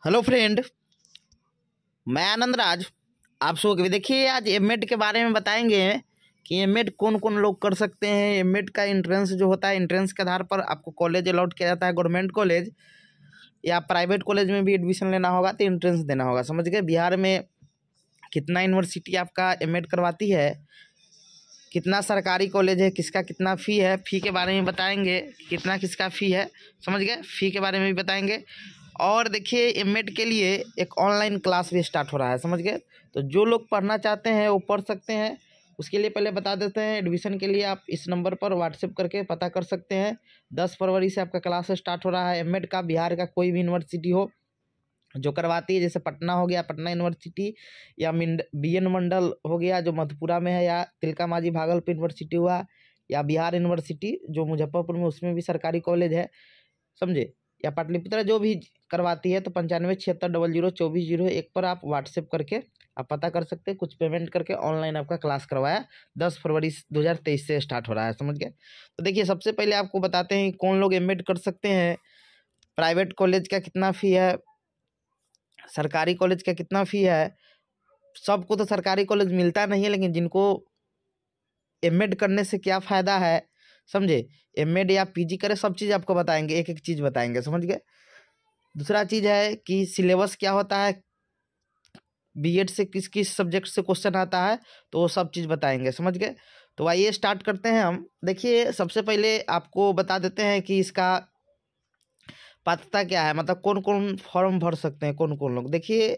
Hello friend, मैं आनंद राज आप सबको भी देखिए आज एमएड के बारे में बताएंगे कि एमएड कौन कौन लोग कर सकते हैं। एमएड का एंट्रेंस जो होता है, एंट्रेंस के आधार पर आपको कॉलेज अलॉट किया जाता है। गवर्नमेंट कॉलेज या प्राइवेट कॉलेज में भी एडमिशन लेना होगा तो एंट्रेंस देना होगा। समझ गए। बिहार में कितना यूनिवर्सिटी आपका एमएड करवाती है, कितना सरकारी कॉलेज है, किसका कितना फ़ी है, फ़ी के बारे में बताएंगे, कितना किसका फ़ी है। समझ गए। फ़ी के बारे में भी बताएंगे। और देखिए एमएड के लिए एक ऑनलाइन क्लास भी स्टार्ट हो रहा है। समझ गए। तो जो लोग पढ़ना चाहते हैं वो पढ़ सकते हैं। उसके लिए पहले बता देते हैं, एडमिशन के लिए आप इस नंबर पर व्हाट्सएप करके पता कर सकते हैं। 10 फरवरी से आपका क्लास स्टार्ट हो रहा है। एमएड का बिहार का कोई भी यूनिवर्सिटी हो जो करवाती है, जैसे पटना हो गया, पटना यूनिवर्सिटी, या बीएन मंडल हो गया जो मधुपुरा में है, या तिलका मांझी भागलपुर यूनिवर्सिटी हुआ, या बिहार यूनिवर्सिटी जो मुजफ्फरपुर में, उसमें भी सरकारी कॉलेज है। समझे। या पाटलिपुत्रा जो भी करवाती है तो 9576002401 पर आप व्हाट्सएप करके आप पता कर सकते हैं। कुछ पेमेंट करके ऑनलाइन आपका क्लास करवाया 10 फरवरी 2023 से स्टार्ट हो रहा है। समझ गए। तो देखिए सबसे पहले आपको बताते हैं कौन लोग एमएड कर सकते हैं, प्राइवेट कॉलेज का कितना फ़ी है, सरकारी कॉलेज का कितना फ़ी है। सबको तो सरकारी कॉलेज मिलता नहीं है, लेकिन जिनको एमएड करने से क्या फ़ायदा है, समझे। एमएड या पीजी करे, सब चीज़ आपको बताएंगे, एक एक चीज़ बताएंगे। समझ गए। दूसरा चीज़ है कि सिलेबस क्या होता है, बीएड से किस किस सब्जेक्ट से क्वेश्चन आता है, तो वो सब चीज़ बताएंगे। समझ गए। तो आइए स्टार्ट करते हैं हम। देखिए सबसे पहले आपको बता देते हैं कि इसका पात्रता क्या है, मतलब कौन कौन फॉर्म भर सकते हैं, कौन कौन लोग। देखिए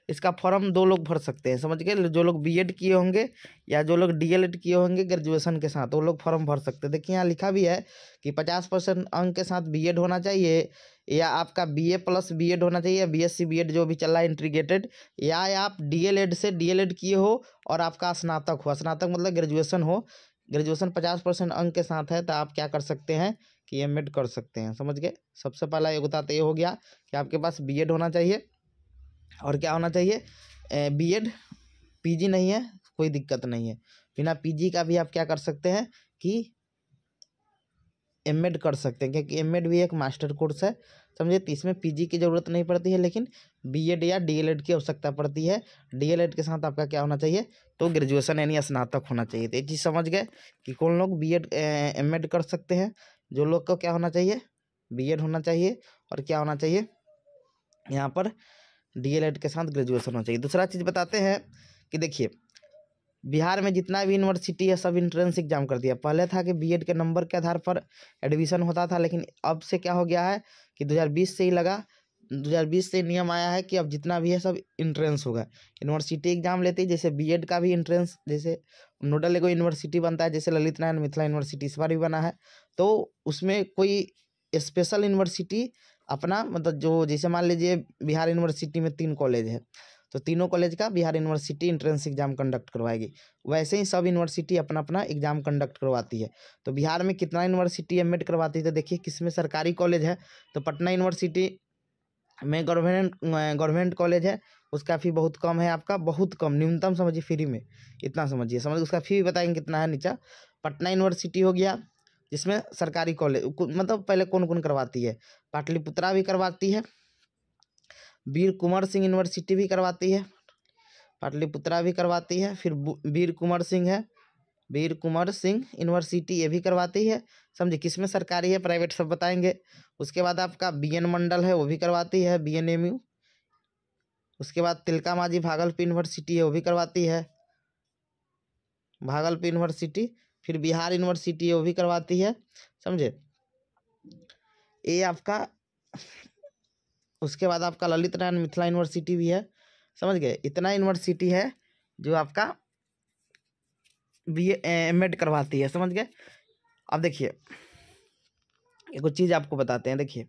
इसका फॉर्म 2 लोग भर सकते हैं। समझ गए। जो लोग बीएड किए होंगे या जो लोग डीएलएड किए होंगे ग्रेजुएशन के साथ, वो लोग फॉर्म भर सकते हैं। देखिए यहाँ लिखा भी है कि 50% अंक के साथ बीएड होना चाहिए, या आपका बीए प्लस बीएड होना चाहिए, बीएससी बीएड जो भी चल रहा है इंटीग्रेटेड, या आप डीएलएड से डीएलएड किए हो और आपका स्नातक हो। स्नातक मतलब ग्रेजुएशन हो, ग्रेजुएशन 50% अंक के साथ है तो आप क्या कर सकते हैं कि एमएड कर सकते हैं। समझ गए। सबसे पहला योग्यता तो ये हो गया कि आपके पास बीएड होना चाहिए, और क्या होना चाहिए, बीएड। पीजी नहीं है कोई दिक्कत नहीं है, बिना पीजी का भी आप क्या कर सकते हैं कि एमएड कर सकते हैं, क्योंकि एमएड भी एक मास्टर कोर्स है। समझे। तो इसमें पीजी की ज़रूरत नहीं पड़ती है, लेकिन बीएड या डीएलएड की आवश्यकता पड़ती है। डीएलएड के साथ आपका क्या होना चाहिए, तो ग्रेजुएशन यानी स्नातक होना चाहिए। तो ये चीज़ समझ गए कि कौन लोग बीएड एमएड कर सकते हैं। जो लोग को क्या होना चाहिए, बीएड होना चाहिए, और क्या होना चाहिए यहाँ पर डीएलएड के साथ ग्रेजुएशन होना चाहिए। दूसरा चीज़ बताते हैं कि देखिए बिहार में जितना भी यूनिवर्सिटी है सब इंट्रेंस एग्जाम कर दिया। पहले था कि बीएड के नंबर के आधार पर एडमिशन होता था, लेकिन अब से क्या हो गया है कि 2020 से ही लगा, 2020 से नियम आया है कि अब जितना भी है सब इंट्रेंस होगा। यूनिवर्सिटी एग्जाम लेते ही, जैसे बीएड का भी इंट्रेंस, जैसे नोडल एगो यूनिवर्सिटी बनता है, जैसे ललित नारायण मिथिला यूनिवर्सिटी इस बार भी बना है, तो उसमें कोई स्पेशल यूनिवर्सिटी अपना मतलब जो, जैसे मान लीजिए बिहार यूनिवर्सिटी में 3 कॉलेज है, तो तीनों कॉलेज का Bihar university entrance exam conduct करवाएगी। वैसे ही सब यूनिवर्सिटी अपना अपना एग्जाम कंडक्ट करवाती है। तो बिहार में कितना यूनिवर्सिटी एमएड करवाती है, तो देखिए किसमें सरकारी कॉलेज है, तो पटना यूनिवर्सिटी में गवर्नमेंट कॉलेज है, उसका फ़ी बहुत कम है, आपका बहुत कम, न्यूनतम समझिए फ्री में, इतना समझिए। समझ उसका फ़ी भी बताएंगे कितना है नीचा। पटना यूनिवर्सिटी हो गया जिसमें सरकारी कॉलेज मतलब पहले कौन कौन करवाती है, पाटलिपुत्रा भी करवाती है, वीर कुंवर सिंह यूनिवर्सिटी भी करवाती है, पाटलिपुत्रा भी करवाती है, फिर वीर कुंवर सिंह है, वीर कुंवर सिंह यूनिवर्सिटी ये भी करवाती है। समझे। किसमें सरकारी है प्राइवेट सब बताएंगे। उसके बाद आपका बीएन मंडल है वो भी करवाती है, बीएनएमयू। उसके बाद तिलका मांझी भागलपुर यूनिवर्सिटी है वो भी करवाती है, भागलपुर यूनिवर्सिटी। फिर बिहार यूनिवर्सिटी है वो भी करवाती है। समझे। ये आपका, उसके बाद आपका ललित नारायण मिथिला यूनिवर्सिटी भी है। समझ गए। इतना यूनिवर्सिटी है जो आपका बी एमएड करवाती है। समझ गए। अब देखिए एक चीज़ आपको बताते हैं। देखिए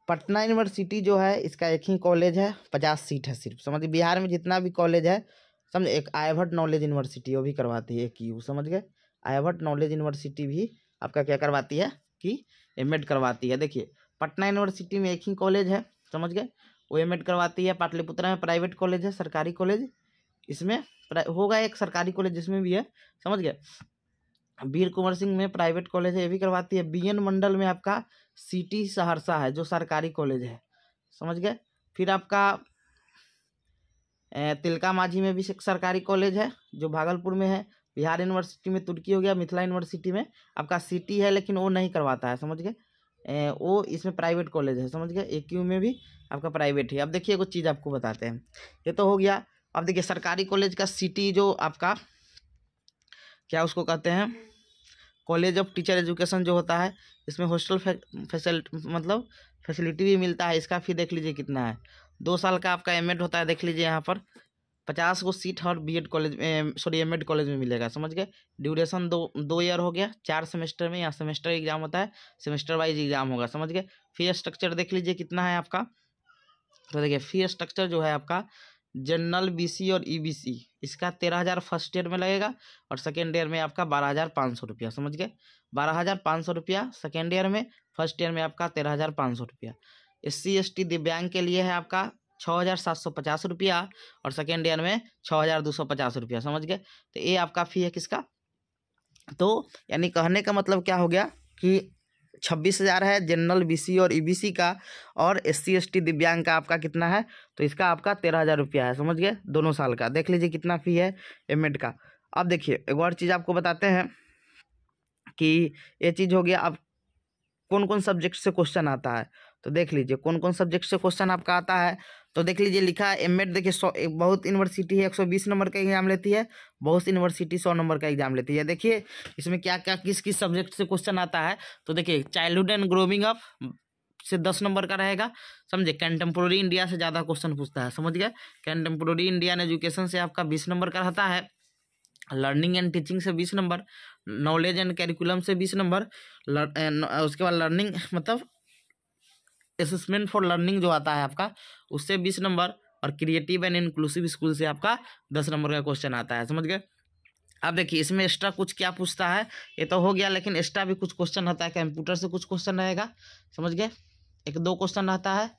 पटना यूनिवर्सिटी जो है इसका एक ही कॉलेज है, 50 सीट है सिर्फ। समझिए। बिहार में जितना भी कॉलेज है, समझे, एक आर्यभट्ट नॉलेज यूनिवर्सिटी वो भी करवाती है, एक यू। समझ गए। आर्यभट्ट नॉलेज यूनिवर्सिटी भी आपका क्या करवाती है कि एमएड करवाती है। देखिए पटना यूनिवर्सिटी में एक ही कॉलेज है, समझ गए, वो एमएड करवाती है। पाटलिपुत्रा में प्राइवेट कॉलेज है, सरकारी कॉलेज इसमें होगा एक सरकारी कॉलेज जिसमें भी है। समझ गए। वीर कुंवर सिंह में प्राइवेट कॉलेज है, ये भी करवाती है। BN मंडल में आपका सिटी सहरसा है जो सरकारी कॉलेज है, समझ गए। फिर आपका तिलका मांझी में भी एक सरकारी कॉलेज है जो भागलपुर में है। बिहार यूनिवर्सिटी में तुर्की हो गया। मिथिला यूनिवर्सिटी में आपका सिटी है लेकिन वो नहीं करवाता है, समझ गए। वो इसमें प्राइवेट कॉलेज है, समझ गए। AQ में भी आपका प्राइवेट है। अब देखिए कुछ चीज़ आपको बताते हैं, ये तो हो गया। अब देखिए सरकारी कॉलेज का सिटी जो आपका क्या उसको कहते हैं, कॉलेज ऑफ टीचर एजुकेशन जो होता है, इसमें हॉस्टल मतलब फैसिलिटी भी मिलता है। इसका फी देख लीजिए कितना है। 2 साल का आपका एमएड होता है, देख लीजिए यहाँ पर 50 को सीट और बीएड कॉलेज में एमएड कॉलेज में मिलेगा, समझ गए। ड्यूरेशन 2 ईयर हो गया, 4 सेमेस्टर में, यहाँ सेमेस्टर एग्जाम होता है, सेमेस्टर वाइज एग्जाम होगा, समझ गए। फी स्ट्रक्चर देख लीजिए कितना है आपका। तो देखिए फी स्ट्रक्चर जो है आपका जनरल BC और EBC इसका 13,000 फर्स्ट ईयर में लगेगा और सेकेंड ईयर में आपका 12,500 रुपया, समझ गए। 12,500 रुपया सेकेंड ईयर में, फर्स्ट ईयर में आपका 13,500 रुपया। SC ST दिव्यांग के लिए है आपका 6,750 रुपया और सेकेंड ईयर में 6,250 रुपया, समझ गए। तो ये आपका फी है किसका। तो यानी कहने का मतलब क्या हो गया कि 26,000 है जनरल BC और EBC का, और SC ST दिव्यांग का आपका कितना है, तो इसका आपका 13,000 रुपया है, समझ गए, दोनों साल का। देख लीजिए कितना फी है एमएड का। अब देखिए एक और चीज़ आपको बताते हैं कि ये चीज़ हो गया। अब कौन कौन सब्जेक्ट से क्वेश्चन आता है, तो देख लीजिए कौन कौन सब्जेक्ट से क्वेश्चन आपका आता है। तो देख लीजिए लिखा है एमएड, देखिए बहुत यूनिवर्सिटी है 120 नंबर का एग्जाम लेती है, बहुत यूनिवर्सिटी 100 नंबर का एग्जाम लेती है। देखिए इसमें क्या क्या किस किस सब्जेक्ट से क्वेश्चन आता है। तो देखिए चाइल्डहुड एंड ग्रोविंग अप से 10 नंबर का रहेगा, समझे। कंटेम्प्रोरी इंडिया से ज़्यादा क्वेश्चन पूछता है, समझ गए। कंटेम्प्रोरी इंडियन एजुकेशन से आपका 20 नंबर का रहता है। लर्निंग एंड टीचिंग से 20 नंबर, नॉलेज एंड कैरिकुलम से 20 नंबर, उसके बाद लर्निंग मतलब असेसमेंट फॉर लर्निंग जो आता है आपका उससे 20 नंबर, और क्रिएटिव एंड इंक्लूसिव स्कूल से आपका 10 नंबर का क्वेश्चन आता है, समझ गए। अब देखिए इसमें एक्स्ट्रा कुछ क्या पूछता है, ये तो हो गया, लेकिन एक्स्ट्रा भी कुछ क्वेश्चन आता है। कंप्यूटर से कुछ क्वेश्चन रहेगा, समझ गए, 1-2 क्वेश्चन रहता है।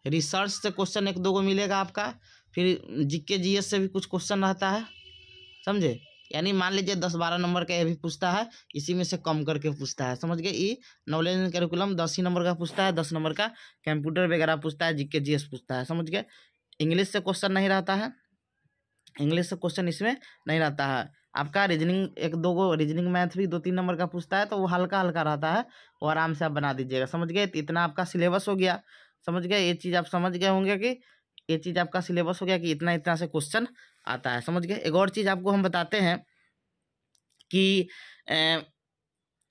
रिसर्च से क्वेश्चन 1-2 को मिलेगा आपका। फिर GK GS से भी कुछ क्वेश्चन रहता है, समझे। यानी मान लीजिए 10-12 नंबर का ये भी पूछता है, इसी में से कम करके पूछता है, समझ गए। ये knowledge and curriculum 10 he number का पूछता है, 10 नंबर का कंप्यूटर वगैरह पूछता है, GK GS पूछता है, समझ गए। इंग्लिश से क्वेश्चन नहीं रहता है, इंग्लिश से क्वेश्चन इसमें नहीं रहता है। आपका रीजनिंग 1-2 को, रीजनिंग मैथ भी 2-3 नंबर का पूछता है, तो वो हल्का हल्का रहता है, वो आराम से आप बना दीजिएगा, समझ गए। तो इतना आपका सिलेबस हो गया, समझ गए। ये चीज़ आप समझ गए होंगे कि ये चीज़ आपका सिलेबस हो गया कि इतना इतना से क्वेश्चन आता है, समझ गए। एक और चीज़ आपको हम बताते हैं कि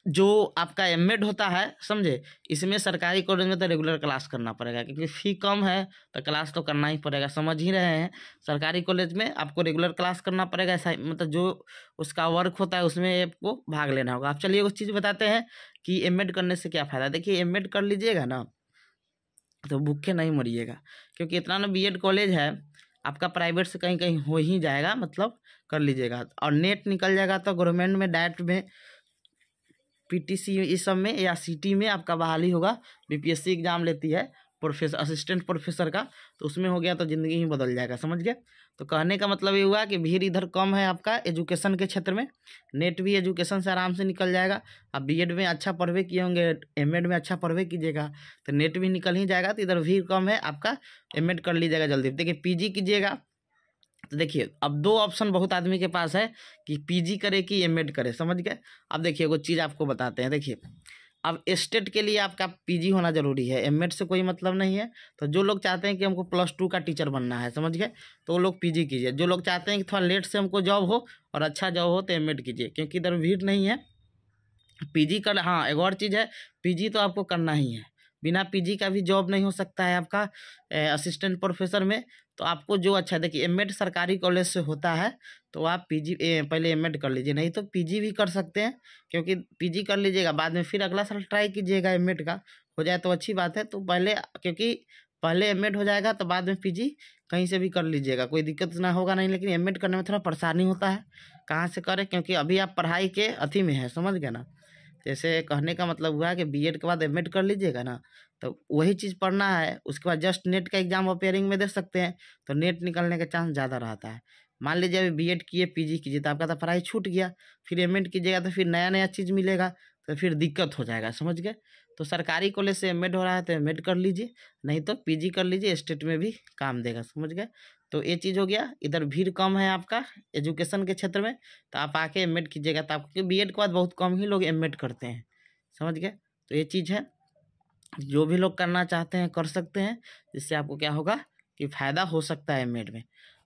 जो आपका एमएड होता है, समझे, इसमें सरकारी कॉलेज में तो रेगुलर क्लास करना पड़ेगा, क्योंकि फ़ी कम है तो क्लास तो करना ही पड़ेगा, समझ ही रहे हैं। सरकारी कॉलेज में आपको रेगुलर क्लास करना पड़ेगा, ऐसा मतलब जो उसका वर्क होता है उसमें आपको भाग लेना होगा। आप चलिए उस चीज़ बताते हैं कि एमएड करने से क्या फ़ायदा। देखिए एमएड कर लीजिएगा ना तो भूखे नहीं मरिएगा, क्योंकि इतना ना बीएड कॉलेज है आपका, प्राइवेट से कहीं कहीं हो ही जाएगा, मतलब कर लीजिएगा। और नेट निकल जाएगा तो गवर्नमेंट में डायरेक्ट में PTC इस सब में या सिटी में आपका बहाली होगा। BPSC एग्जाम लेती है प्रोफेसर, असिस्टेंट प्रोफेसर का, तो उसमें हो गया तो ज़िंदगी ही बदल जाएगा, समझ गए। तो कहने का मतलब ये हुआ कि भीड़ इधर कम है आपका एजुकेशन के क्षेत्र में। नेट भी एजुकेशन से आराम से निकल जाएगा। आप बीएड में अच्छा पढ़वे किए होंगे, एमएड में अच्छा पढ़वे कीजिएगा तो नेट भी निकल ही जाएगा। तो इधर भीड़ कम है आपका, एमएड कर लीजिएगा जल्दी। देखिए PG कीजिएगा तो देखिए अब 2 ऑप्शन बहुत आदमी के पास है कि PG करे कि एमएड करे, समझ गए। अब देखिए वो चीज़ आपको बताते हैं। देखिए अब स्टेट के लिए आपका PG होना जरूरी है, एमएड से कोई मतलब नहीं है। तो जो लोग चाहते हैं कि हमको +2 का टीचर बनना है, समझ गए, तो वो लोग PG कीजिए। जो लोग चाहते हैं कि थोड़ा लेट से हमको जॉब हो और अच्छा जॉब हो तो एमएड कीजिए, क्योंकि इधर भीड़ नहीं है। PG कर, हाँ एक और चीज़ है, PG तो आपको करना ही है, बिना PG का भी जॉब नहीं हो सकता है आपका असिस्टेंट प्रोफेसर में। तो आपको जो अच्छा, देखिए एमएड सरकारी कॉलेज से होता है तो आप PG पहले एमएड कर लीजिए, नहीं तो PG भी कर सकते हैं, क्योंकि PG कर लीजिएगा बाद में फिर अगला साल ट्राई कीजिएगा एमएड का, हो जाए तो अच्छी बात है। तो पहले, क्योंकि पहले एमएड हो जाएगा तो बाद में PG कहीं से भी कर लीजिएगा, कोई दिक्कत ना होगा नहीं। लेकिन एमएड करने में थोड़ा परेशानी होता है, कहाँ से करें, क्योंकि अभी आप पढ़ाई के अथी में है, समझ गए ना। जैसे कहने का मतलब हुआ कि बीएड के बाद एमएड कर लीजिएगा ना, तो वही चीज़ पढ़ना है, उसके बाद जस्ट नेट का एग्जाम अपेयरिंग में दे सकते हैं, तो नेट निकलने का चांस ज़्यादा रहता है। मान लीजिए अभी बीएड किए पीजी कीजिए तो आपका तो पढ़ाई छूट गया, फिर एमएड कीजिएगा तो फिर नया नया चीज़ मिलेगा, तो फिर दिक्कत हो जाएगा, समझ गए। तो सरकारी कॉलेज से एमएड हो रहा है तो एमएड कर लीजिए, नहीं तो पीजी कर लीजिए, स्टेट में भी काम देगा, समझ गए। तो ये चीज़ हो गया। इधर भीड़ कम है आपका एजुकेशन के क्षेत्र में, तो आप आके एमएड कीजिएगा, तो आपको बीएड के बाद बहुत कम ही लोग एमएड करते हैं, समझ गए। तो ये चीज़ है, जो भी लोग करना चाहते हैं कर सकते हैं, जिससे आपको क्या होगा कि फ़ायदा हो सकता है एमएड में,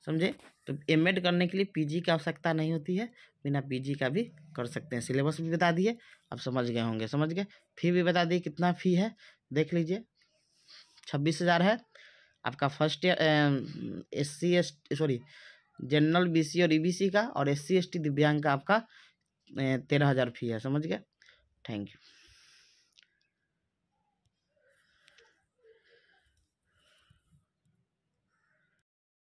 समझे। तो एमएड करने के लिए पीजी की आवश्यकता नहीं होती है, बिना पीजी का भी कर सकते हैं। सिलेबस भी बता दिए, आप समझ गए होंगे, समझ गए। फ़ी भी बता दिए, कितना फ़ी है देख लीजिए, 26,000 है आपका first year SC ST sorry general BC और EBC का, और SC ST दिव्यांग का आपका 13,000 फ़ी है, समझ गए। Thank you.